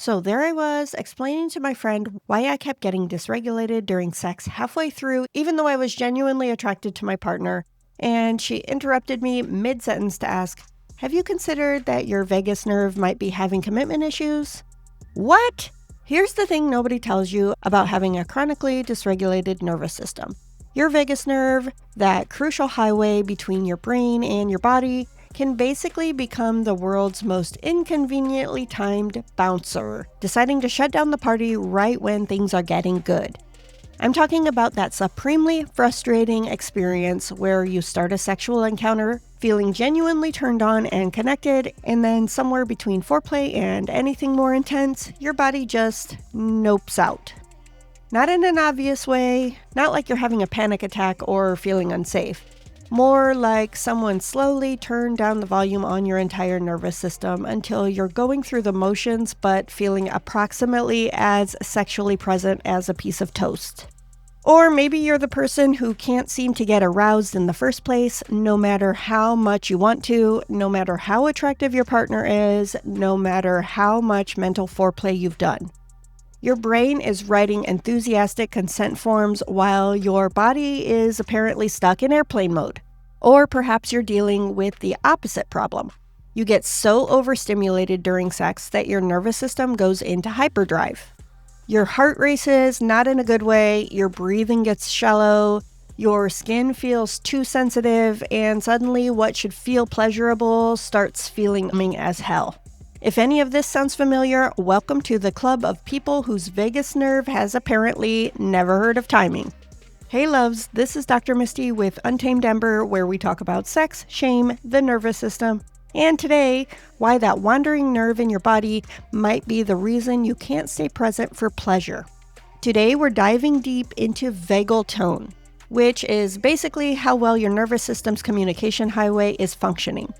So there I was, explaining to my friend why I kept getting dysregulated during sex halfway through, even though I was genuinely attracted to my partner. And she interrupted me mid-sentence to ask, "Have you considered that your vagus nerve might be having commitment issues?" What? Here's the thing nobody tells you about having a chronically dysregulated nervous system. Your vagus nerve, that crucial highway between your brain and your body, can basically become the world's most inconveniently timed bouncer, deciding to shut down the party right when things are getting good. I'm talking about that supremely frustrating experience where you start a sexual encounter feeling genuinely turned on and connected, and then somewhere between foreplay and anything more intense, your body just nopes out. Not in an obvious way, not like you're having a panic attack or feeling unsafe. More like someone slowly turned down the volume on your entire nervous system until you're going through the motions but feeling approximately as sexually present as a piece of toast. Or maybe you're the person who can't seem to get aroused in the first place, no matter how much you want to, no matter how attractive your partner is, no matter how much mental foreplay you've done. Your brain is writing enthusiastic consent forms while your body is apparently stuck in airplane mode. Or perhaps you're dealing with the opposite problem. You get so overstimulated during sex that your nervous system goes into hyperdrive. Your heart races, not in a good way, your breathing gets shallow, your skin feels too sensitive, and suddenly what should feel pleasurable starts feeling numbing as hell. If any of this sounds familiar, welcome to the club of people whose vagus nerve has apparently never heard of timing. Hey loves, this is Dr. Misty with Untamed Ember, where we talk about sex, shame, the nervous system, and today, why that wandering nerve in your body might be the reason you can't stay present for pleasure. Today, we're diving deep into vagal tone, which is basically how well your nervous system's communication highway is functioning,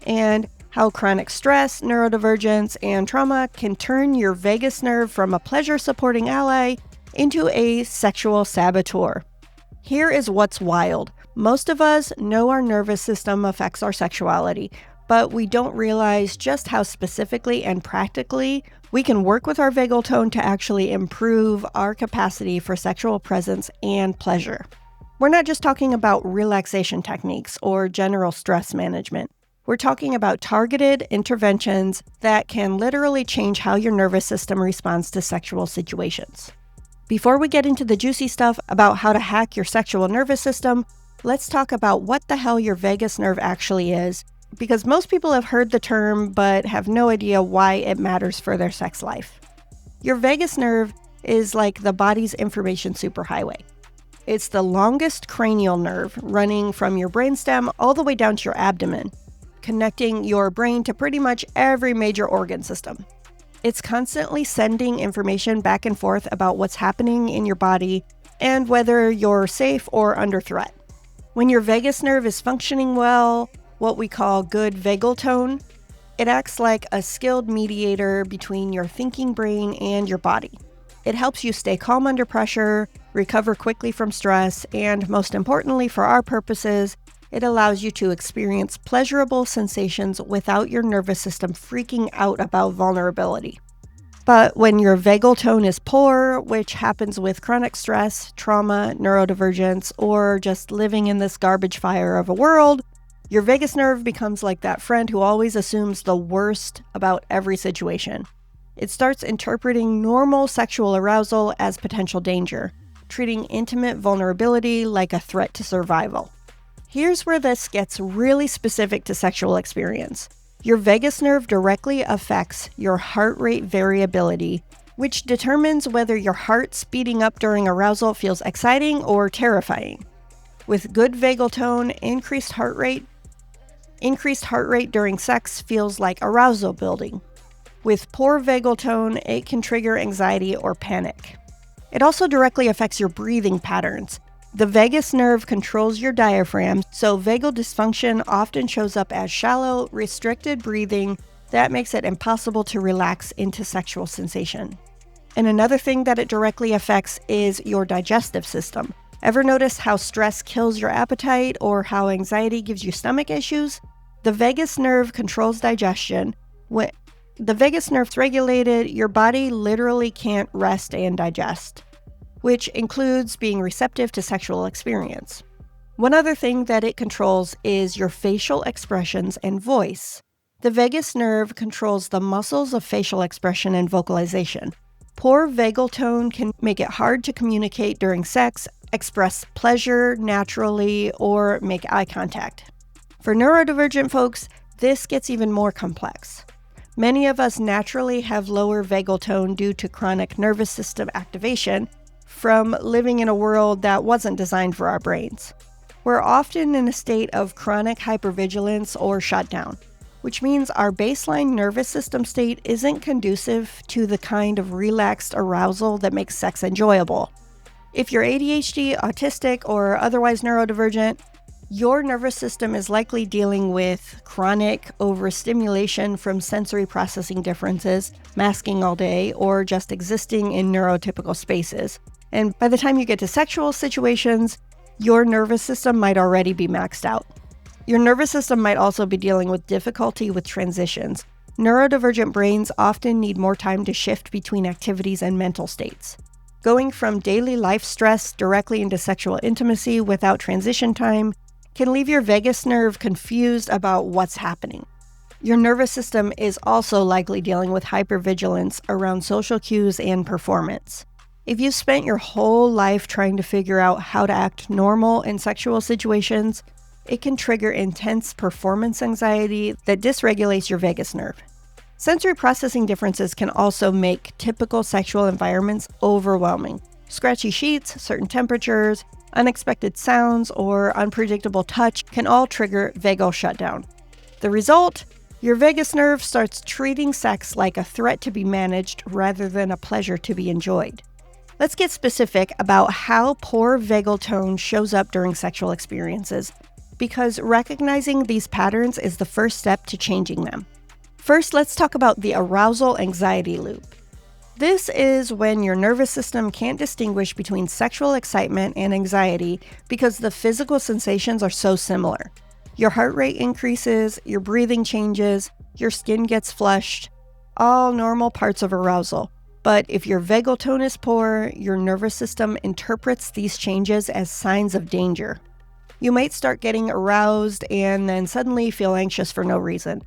and how chronic stress, neurodivergence, and trauma can turn your vagus nerve from a pleasure-supporting ally into a sexual saboteur. Here is what's wild. Most of us know our nervous system affects our sexuality, but we don't realize just how specifically and practically we can work with our vagal tone to actually improve our capacity for sexual presence and pleasure. We're not just talking about relaxation techniques or general stress management. We're talking about targeted interventions that can literally change how your nervous system responds to sexual situations. Before we get into the juicy stuff about how to hack your sexual nervous system, let's talk about what the hell your vagus nerve actually is, because most people have heard the term but have no idea why it matters for their sex life. Your vagus nerve is like the body's information superhighway. It's the longest cranial nerve running from your brainstem all the way down to your abdomen, connecting your brain to pretty much every major organ system. It's constantly sending information back and forth about what's happening in your body and whether you're safe or under threat. When your vagus nerve is functioning well, what we call good vagal tone, it acts like a skilled mediator between your thinking brain and your body. It helps you stay calm under pressure, recover quickly from stress, and most importantly for our purposes, it allows you to experience pleasurable sensations without your nervous system freaking out about vulnerability. But when your vagal tone is poor, which happens with chronic stress, trauma, neurodivergence, or just living in this garbage fire of a world, your vagus nerve becomes like that friend who always assumes the worst about every situation. It starts interpreting normal sexual arousal as potential danger, treating intimate vulnerability like a threat to survival. Here's where this gets really specific to sexual experience. Your vagus nerve directly affects your heart rate variability, which determines whether your heart speeding up during arousal feels exciting or terrifying. With good vagal tone, increased heart rate during sex feels like arousal building. With poor vagal tone, it can trigger anxiety or panic. It also directly affects your breathing patterns. The vagus nerve controls your diaphragm, so vagal dysfunction often shows up as shallow, restricted breathing that makes it impossible to relax into sexual sensation. And another thing that it directly affects is your digestive system. Ever notice how stress kills your appetite or how anxiety gives you stomach issues? The vagus nerve controls digestion. the vagus nerve's regulated, your body literally can't rest and digest, which includes being receptive to sexual experience. One other thing that it controls is your facial expressions and voice. The vagus nerve controls the muscles of facial expression and vocalization. Poor vagal tone can make it hard to communicate during sex, express pleasure naturally, or make eye contact. For neurodivergent folks, this gets even more complex. Many of us naturally have lower vagal tone due to chronic nervous system activation from living in a world that wasn't designed for our brains. We're often in a state of chronic hypervigilance or shutdown, which means our baseline nervous system state isn't conducive to the kind of relaxed arousal that makes sex enjoyable. If you're ADHD, autistic, or otherwise neurodivergent, your nervous system is likely dealing with chronic overstimulation from sensory processing differences, masking all day, or just existing in neurotypical spaces. And by the time you get to sexual situations, your nervous system might already be maxed out. Your nervous system might also be dealing with difficulty with transitions. Neurodivergent brains often need more time to shift between activities and mental states. Going from daily life stress directly into sexual intimacy without transition time can leave your vagus nerve confused about what's happening. Your nervous system is also likely dealing with hypervigilance around social cues and performance. If you've spent your whole life trying to figure out how to act normal in sexual situations, it can trigger intense performance anxiety that dysregulates your vagus nerve. Sensory processing differences can also make typical sexual environments overwhelming. Scratchy sheets, certain temperatures, unexpected sounds, or unpredictable touch can all trigger vagal shutdown. The result? Your vagus nerve starts treating sex like a threat to be managed rather than a pleasure to be enjoyed. Let's get specific about how poor vagal tone shows up during sexual experiences, because recognizing these patterns is the first step to changing them. First, let's talk about the arousal anxiety loop. This is when your nervous system can't distinguish between sexual excitement and anxiety because the physical sensations are so similar. Your heart rate increases, your breathing changes, your skin gets flushed, all normal parts of arousal. But if your vagal tone is poor, your nervous system interprets these changes as signs of danger. You might start getting aroused and then suddenly feel anxious for no reason.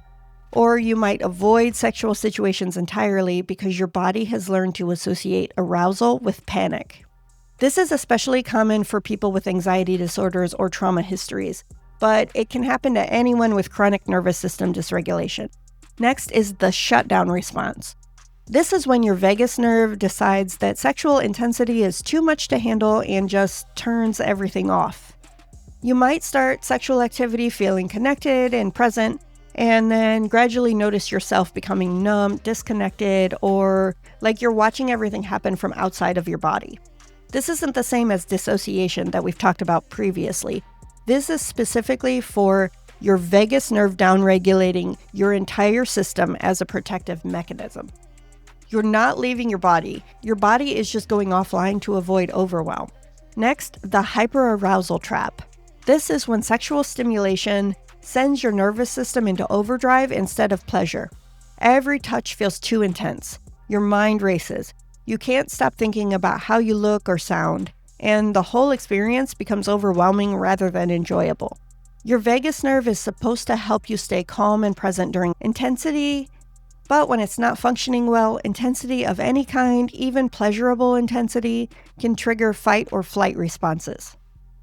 Or you might avoid sexual situations entirely because your body has learned to associate arousal with panic. This is especially common for people with anxiety disorders or trauma histories, but it can happen to anyone with chronic nervous system dysregulation. Next is the shutdown response. This is when your vagus nerve decides that sexual intensity is too much to handle and just turns everything off. You might start sexual activity feeling connected and present, and then gradually notice yourself becoming numb, disconnected, or like you're watching everything happen from outside of your body. This isn't the same as dissociation that we've talked about previously. This is specifically for your vagus nerve downregulating your entire system as a protective mechanism. You're not leaving your body. Your body is just going offline to avoid overwhelm. Next, the hyperarousal trap. This is when sexual stimulation sends your nervous system into overdrive instead of pleasure. Every touch feels too intense. Your mind races. You can't stop thinking about how you look or sound, and the whole experience becomes overwhelming rather than enjoyable. Your vagus nerve is supposed to help you stay calm and present during intensity, but when it's not functioning well, intensity of any kind, even pleasurable intensity, can trigger fight or flight responses.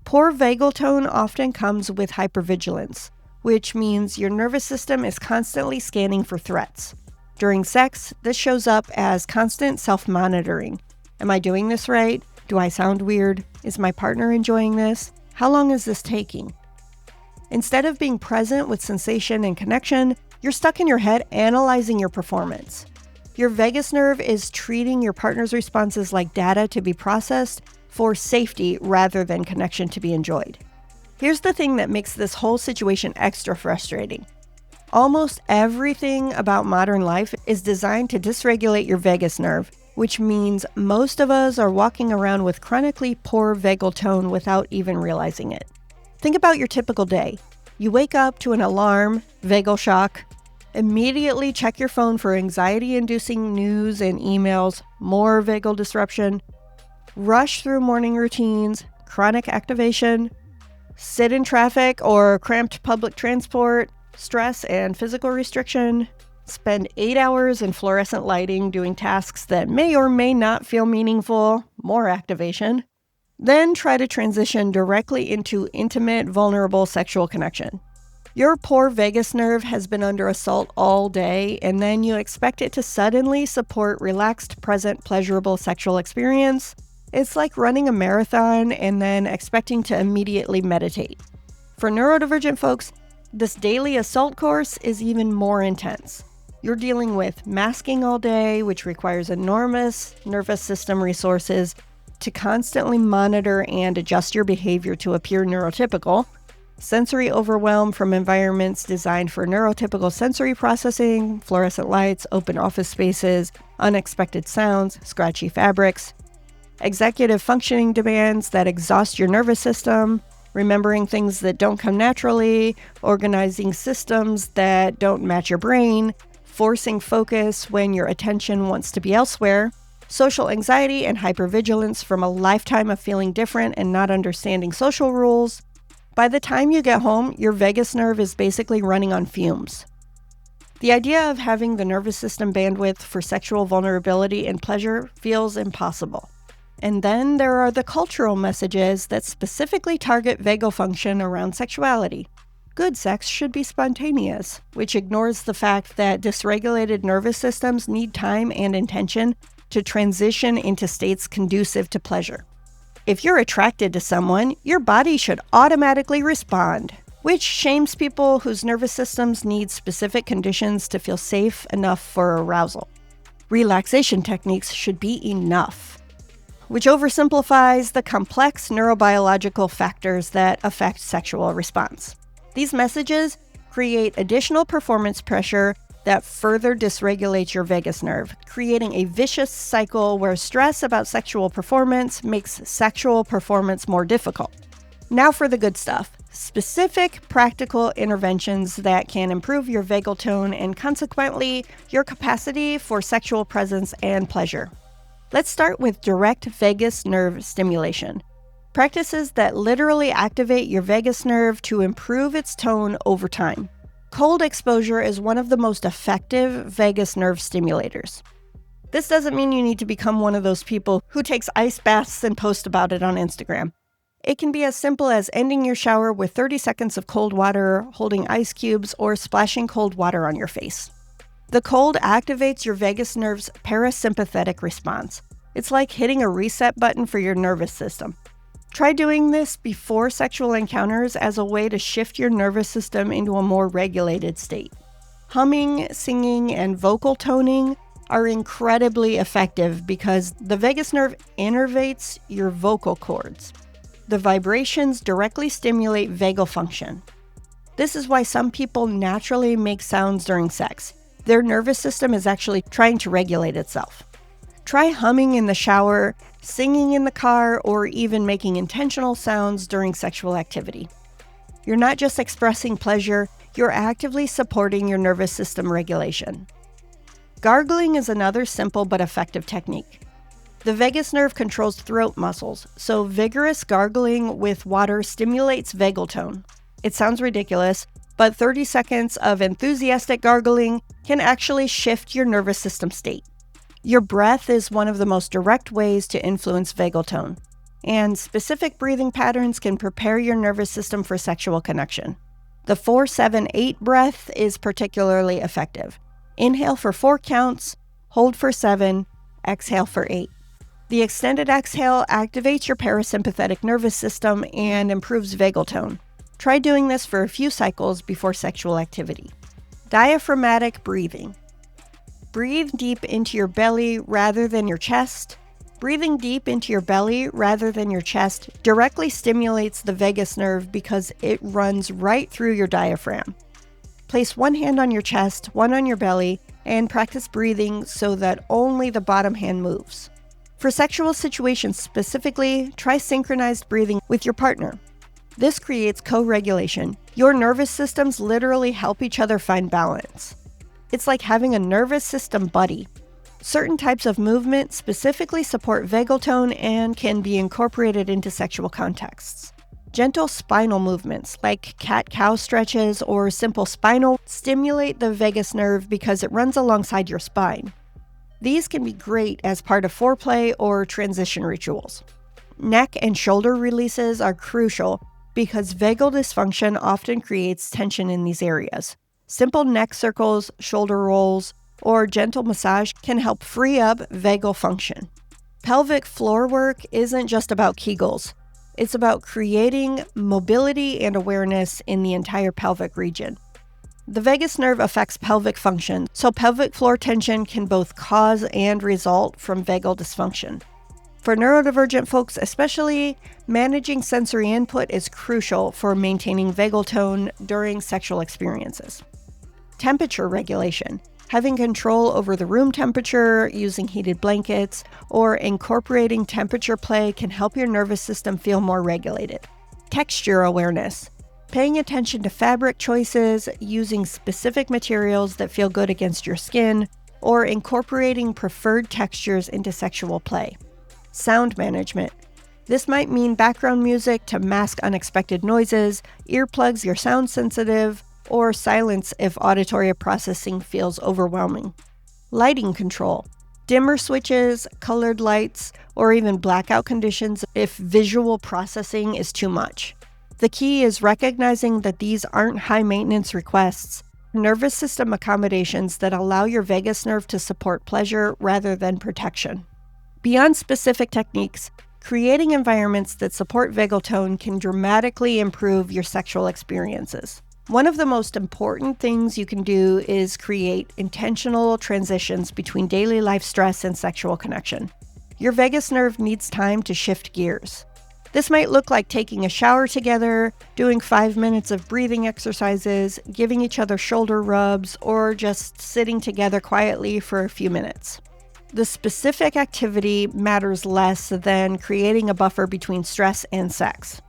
Poor vagal tone often comes with hypervigilance, which means your nervous system is constantly scanning for threats. During sex, this shows up as constant self-monitoring. Am I doing this right? Do I sound weird? Is my partner enjoying this? How long is this taking? Instead of being present with sensation and connection, you're stuck in your head analyzing your performance. Your vagus nerve is treating your partner's responses like data to be processed for safety rather than connection to be enjoyed. Here's the thing that makes this whole situation extra frustrating. Almost everything about modern life is designed to dysregulate your vagus nerve, which means most of us are walking around with chronically poor vagal tone without even realizing it. Think about your typical day. You wake up to an alarm, vagal shock. Immediately check your phone for anxiety-inducing news and emails, more vagal disruption. Rush through morning routines, chronic activation. Sit in traffic or cramped public transport, stress and physical restriction. Spend 8 hours in fluorescent lighting doing tasks that may or may not feel meaningful, more activation. Then try to transition directly into intimate, vulnerable sexual connection. Your poor vagus nerve has been under assault all day, and then you expect it to suddenly support relaxed, present, pleasurable sexual experience. It's like running a marathon and then expecting to immediately meditate. For neurodivergent folks, this daily assault course is even more intense. You're dealing with masking all day, which requires enormous nervous system resources to constantly monitor and adjust your behavior to appear neurotypical, sensory overwhelm from environments designed for neurotypical sensory processing, fluorescent lights, open office spaces, unexpected sounds, scratchy fabrics, executive functioning demands that exhaust your nervous system, remembering things that don't come naturally, organizing systems that don't match your brain, forcing focus when your attention wants to be elsewhere, social anxiety and hypervigilance from a lifetime of feeling different and not understanding social rules. By the time you get home, your vagus nerve is basically running on fumes. The idea of having the nervous system bandwidth for sexual vulnerability and pleasure feels impossible. And then there are the cultural messages that specifically target vagal function around sexuality. Good sex should be spontaneous, which ignores the fact that dysregulated nervous systems need time and intention to transition into states conducive to pleasure. If you're attracted to someone, your body should automatically respond, which shames people whose nervous systems need specific conditions to feel safe enough for arousal. Relaxation techniques should be enough, which oversimplifies the complex neurobiological factors that affect sexual response. These messages create additional performance pressure that further dysregulates your vagus nerve, creating a vicious cycle where stress about sexual performance makes sexual performance more difficult. Now for the good stuff. Specific practical interventions that can improve your vagal tone and consequently your capacity for sexual presence and pleasure. Let's start with direct vagus nerve stimulation. Practices that literally activate your vagus nerve to improve its tone over time. Cold exposure is one of the most effective vagus nerve stimulators. This doesn't mean you need to become one of those people who takes ice baths and post about it on Instagram. It can be as simple as ending your shower with 30 seconds of cold water, holding ice cubes, or splashing cold water on your face. The cold activates your vagus nerve's parasympathetic response. It's like hitting a reset button for your nervous system. Try doing this before sexual encounters as a way to shift your nervous system into a more regulated state. Humming, singing, and vocal toning are incredibly effective because the vagus nerve innervates your vocal cords. The vibrations directly stimulate vagal function. This is why some people naturally make sounds during sex. Their nervous system is actually trying to regulate itself. Try humming in the shower, singing in the car, or even making intentional sounds during sexual activity. You're not just expressing pleasure, you're actively supporting your nervous system regulation. Gargling is another simple but effective technique. The vagus nerve controls throat muscles, so vigorous gargling with water stimulates vagal tone. It sounds ridiculous, but 30 seconds of enthusiastic gargling can actually shift your nervous system state. Your breath is one of the most direct ways to influence vagal tone, and specific breathing patterns can prepare your nervous system for sexual connection. The 4-7-8 breath is particularly effective. Inhale for 4 counts, hold for 7, exhale for 8. The extended exhale activates your parasympathetic nervous system and improves vagal tone. Try doing this for a few cycles before sexual activity. Diaphragmatic breathing. Breathe deep into your belly rather than your chest. Breathing deep into your belly rather than your chest directly stimulates the vagus nerve because it runs right through your diaphragm. Place one hand on your chest, one on your belly, and practice breathing so that only the bottom hand moves. For sexual situations specifically, try synchronized breathing with your partner. This creates co-regulation. Your nervous systems literally help each other find balance. It's like having a nervous system buddy. Certain types of movement specifically support vagal tone and can be incorporated into sexual contexts. Gentle spinal movements like cat-cow stretches or simple spinal stimulate the vagus nerve because it runs alongside your spine. These can be great as part of foreplay or transition rituals. Neck and shoulder releases are crucial because vagal dysfunction often creates tension in these areas. Simple neck circles, shoulder rolls, or gentle massage can help free up vagal function. Pelvic floor work isn't just about Kegels. It's about creating mobility and awareness in the entire pelvic region. The vagus nerve affects pelvic function, so pelvic floor tension can both cause and result from vagal dysfunction. For neurodivergent folks especially, managing sensory input is crucial for maintaining vagal tone during sexual experiences. Temperature regulation. Having control over the room temperature, using heated blankets, or incorporating temperature play can help your nervous system feel more regulated. Texture awareness. Paying attention to fabric choices, using specific materials that feel good against your skin, or incorporating preferred textures into sexual play. Sound management. This might mean background music to mask unexpected noises, earplugs you're sound sensitive, or silence if auditory processing feels overwhelming. Lighting control. Dimmer switches, colored lights, or even blackout conditions if visual processing is too much. The key is recognizing that these aren't high-maintenance requests, nervous system accommodations that allow your vagus nerve to support pleasure rather than protection. Beyond specific techniques, creating environments that support vagal tone can dramatically improve your sexual experiences. One of the most important things you can do is create intentional transitions between daily life stress and sexual connection. Your vagus nerve needs time to shift gears. This might look like taking a shower together, doing 5 minutes of breathing exercises, giving each other shoulder rubs, or just sitting together quietly for a few minutes. The specific activity matters less than creating a buffer between stress and sex.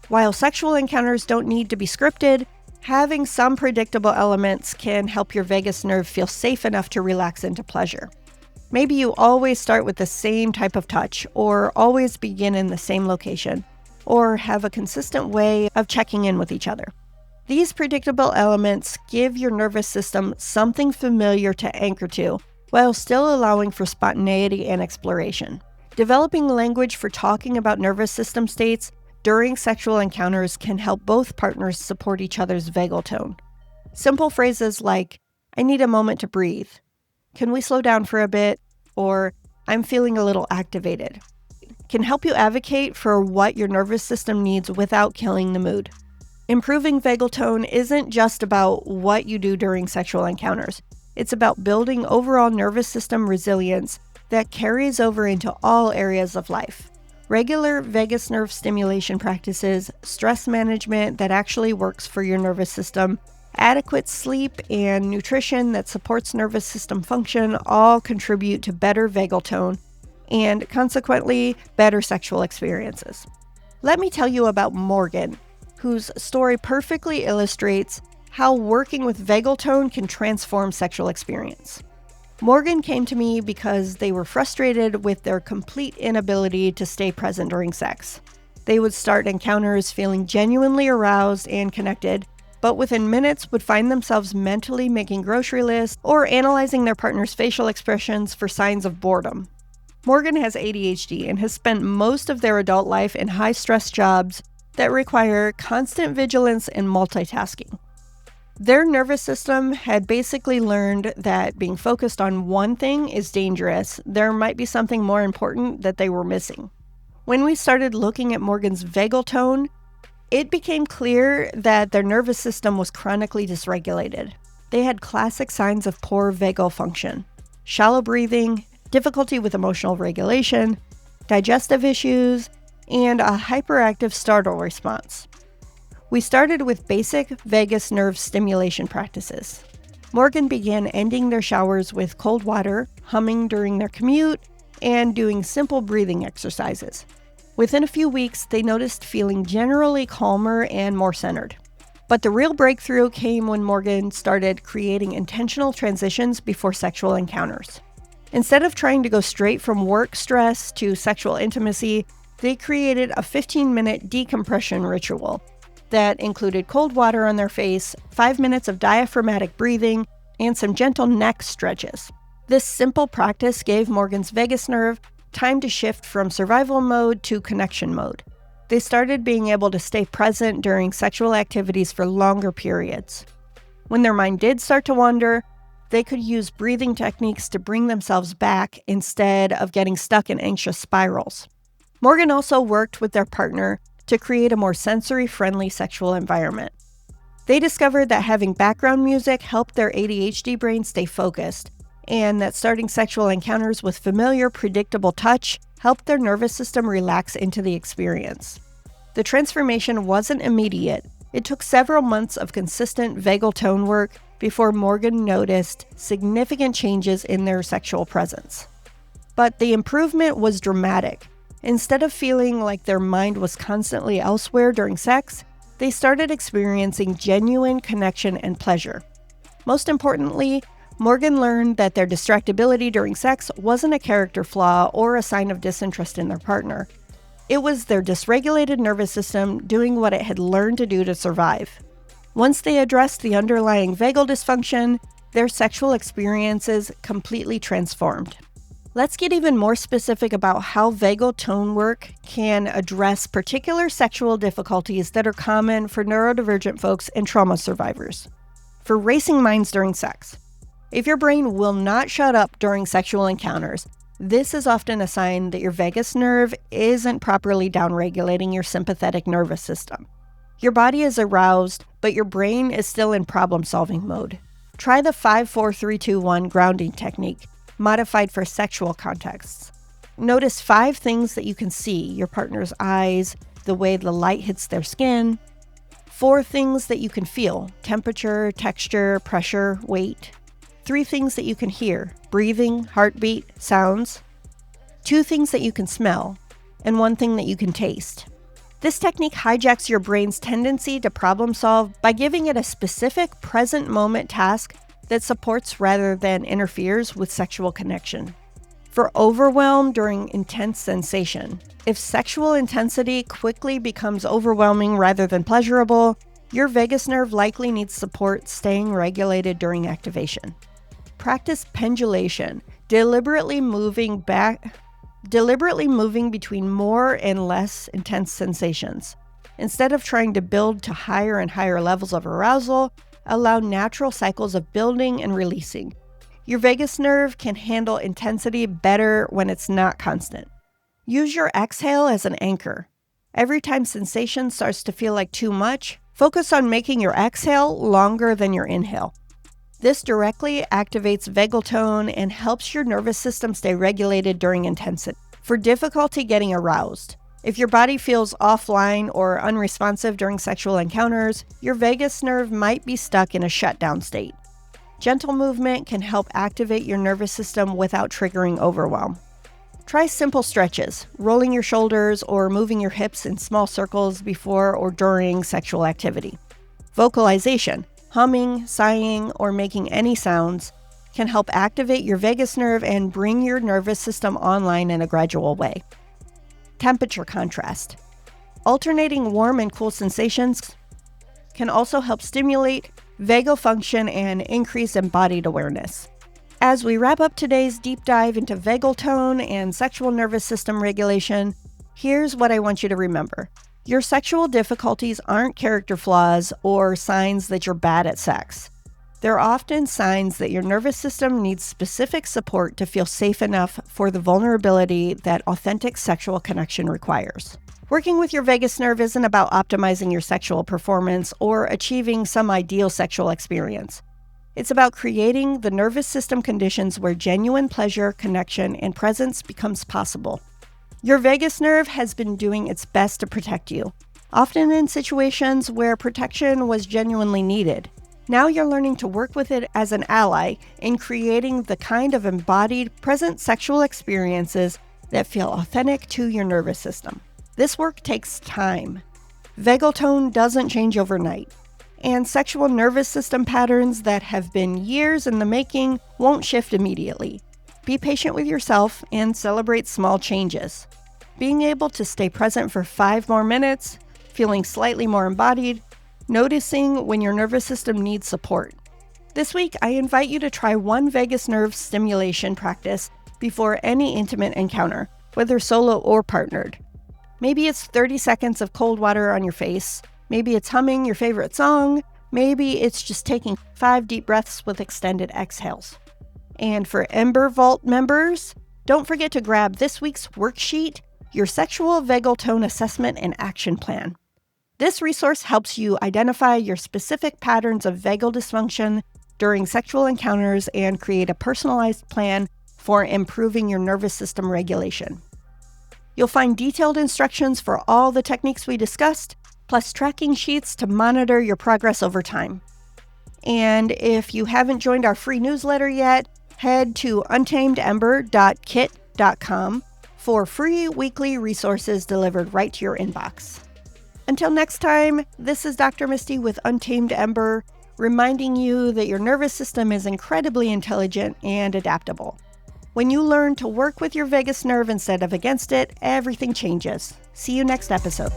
While sexual encounters don't need to be scripted, having some predictable elements can help your vagus nerve feel safe enough to relax into pleasure. Maybe you always start with the same type of touch, or always begin in the same location, or have a consistent way of checking in with each other. These predictable elements give your nervous system something familiar to anchor to, while still allowing for spontaneity and exploration. Developing language for talking about nervous system states during sexual encounters can help both partners support each other's vagal tone. Simple phrases like, "I need a moment to breathe," "Can we slow down for a bit?" or "I'm feeling a little activated," can help you advocate for what your nervous system needs without killing the mood. Improving vagal tone isn't just about what you do during sexual encounters. It's about building overall nervous system resilience that carries over into all areas of life. Regular vagus nerve stimulation practices, stress management that actually works for your nervous system, adequate sleep, and nutrition that supports nervous system function all contribute to better vagal tone and, consequently, better sexual experiences. Let me tell you about Morgan, whose story perfectly illustrates how working with vagal tone can transform sexual experience. Morgan came to me because they were frustrated with their complete inability to stay present during sex. They would start encounters feeling genuinely aroused and connected, but within minutes would find themselves mentally making grocery lists or analyzing their partner's facial expressions for signs of boredom. Morgan has ADHD and has spent most of their adult life in high-stress jobs that require constant vigilance and multitasking. Their nervous system had basically learned that being focused on one thing is dangerous. There might be something more important that they were missing. When we started looking at Morgan's vagal tone, it became clear that their nervous system was chronically dysregulated. They had classic signs of poor vagal function: shallow breathing, difficulty with emotional regulation, digestive issues, and a hyperactive startle response. We started with basic vagus nerve stimulation practices. Morgan began ending their showers with cold water, humming during their commute, and doing simple breathing exercises. Within a few weeks, they noticed feeling generally calmer and more centered. But the real breakthrough came when Morgan started creating intentional transitions before sexual encounters. Instead of trying to go straight from work stress to sexual intimacy, they created a 15-minute decompression ritual that included cold water on their face, 5 minutes of diaphragmatic breathing, and some gentle neck stretches. This simple practice gave Morgan's vagus nerve time to shift from survival mode to connection mode. They started being able to stay present during sexual activities for longer periods. When their mind did start to wander, they could use breathing techniques to bring themselves back instead of getting stuck in anxious spirals. Morgan also worked with their partner to create a more sensory-friendly sexual environment. They discovered that having background music helped their ADHD brain stay focused, and that starting sexual encounters with familiar, predictable touch helped their nervous system relax into the experience. The transformation wasn't immediate. It took several months of consistent vagal tone work before Morgan noticed significant changes in their sexual presence. But the improvement was dramatic. Instead of feeling like their mind was constantly elsewhere during sex, they started experiencing genuine connection and pleasure. Most importantly, Morgan learned that their distractibility during sex wasn't a character flaw or a sign of disinterest in their partner. It was their dysregulated nervous system doing what it had learned to do to survive. Once they addressed the underlying vagal dysfunction, their sexual experiences completely transformed. Let's get even more specific about how vagal tone work can address particular sexual difficulties that are common for neurodivergent folks and trauma survivors. For racing minds during sex. If your brain will not shut up during sexual encounters, this is often a sign that your vagus nerve isn't properly downregulating your sympathetic nervous system. Your body is aroused, but your brain is still in problem-solving mode. Try the 5-4-3-2-1 grounding technique, modified for sexual contexts. Notice 5 things that you can see: your partner's eyes, the way the light hits their skin. 4 things that you can feel: temperature, texture, pressure, weight. 3 things that you can hear: breathing, heartbeat, sounds. 2 things that you can smell, and 1 thing that you can taste. This technique hijacks your brain's tendency to problem solve by giving it a specific present moment task that supports rather than interferes with sexual connection. For overwhelm during intense sensation, if sexual intensity quickly becomes overwhelming rather than pleasurable, your vagus nerve likely needs support staying regulated during activation. Practice pendulation, deliberately moving between more and less intense sensations. Instead of trying to build to higher and higher levels of arousal, allow natural cycles of building and releasing. Your vagus nerve can handle intensity better when it's not constant. Use your exhale as an anchor. Every time sensation starts to feel like too much, focus on making your exhale longer than your inhale. This directly activates vagal tone and helps your nervous system stay regulated during intensity. For difficulty getting aroused, if your body feels offline or unresponsive during sexual encounters, your vagus nerve might be stuck in a shutdown state. Gentle movement can help activate your nervous system without triggering overwhelm. Try simple stretches, rolling your shoulders or moving your hips in small circles before or during sexual activity. Vocalization, humming, sighing, or making any sounds can help activate your vagus nerve and bring your nervous system online in a gradual way. Temperature contrast. Alternating warm and cool sensations can also help stimulate vagal function and increase embodied awareness. As we wrap up today's deep dive into vagal tone and sexual nervous system regulation, here's what I want you to remember. Your sexual difficulties aren't character flaws or signs that you're bad at sex. They're often signs that your nervous system needs specific support to feel safe enough for the vulnerability that authentic sexual connection requires. Working with your vagus nerve isn't about optimizing your sexual performance or achieving some ideal sexual experience. It's about creating the nervous system conditions where genuine pleasure, connection, and presence becomes possible. Your vagus nerve has been doing its best to protect you, often in situations where protection was genuinely needed. Now you're learning to work with it as an ally in creating the kind of embodied, present sexual experiences that feel authentic to your nervous system. This work takes time. Vagal tone doesn't change overnight, And sexual nervous system patterns that have been years in the making won't shift immediately. Be patient with yourself and celebrate small changes. Being able to stay present for 5 more minutes, feeling slightly more embodied, noticing when your nervous system needs support. This week, I invite you to try one vagus nerve stimulation practice before any intimate encounter, whether solo or partnered. Maybe it's 30 seconds of cold water on your face. Maybe it's humming your favorite song. Maybe it's just taking 5 deep breaths with extended exhales. And for Ember Vault members, don't forget to grab this week's worksheet, your Sexual Vagal Tone Assessment and Action Plan. This resource helps you identify your specific patterns of vagal dysfunction during sexual encounters and create a personalized plan for improving your nervous system regulation. You'll find detailed instructions for all the techniques we discussed, plus tracking sheets to monitor your progress over time. And if you haven't joined our free newsletter yet, head to untamedember.kit.com for free weekly resources delivered right to your inbox. Until next time, this is Dr. Misty with Untamed Ember, reminding you that your nervous system is incredibly intelligent and adaptable. When you learn to work with your vagus nerve instead of against it, everything changes. See you next episode.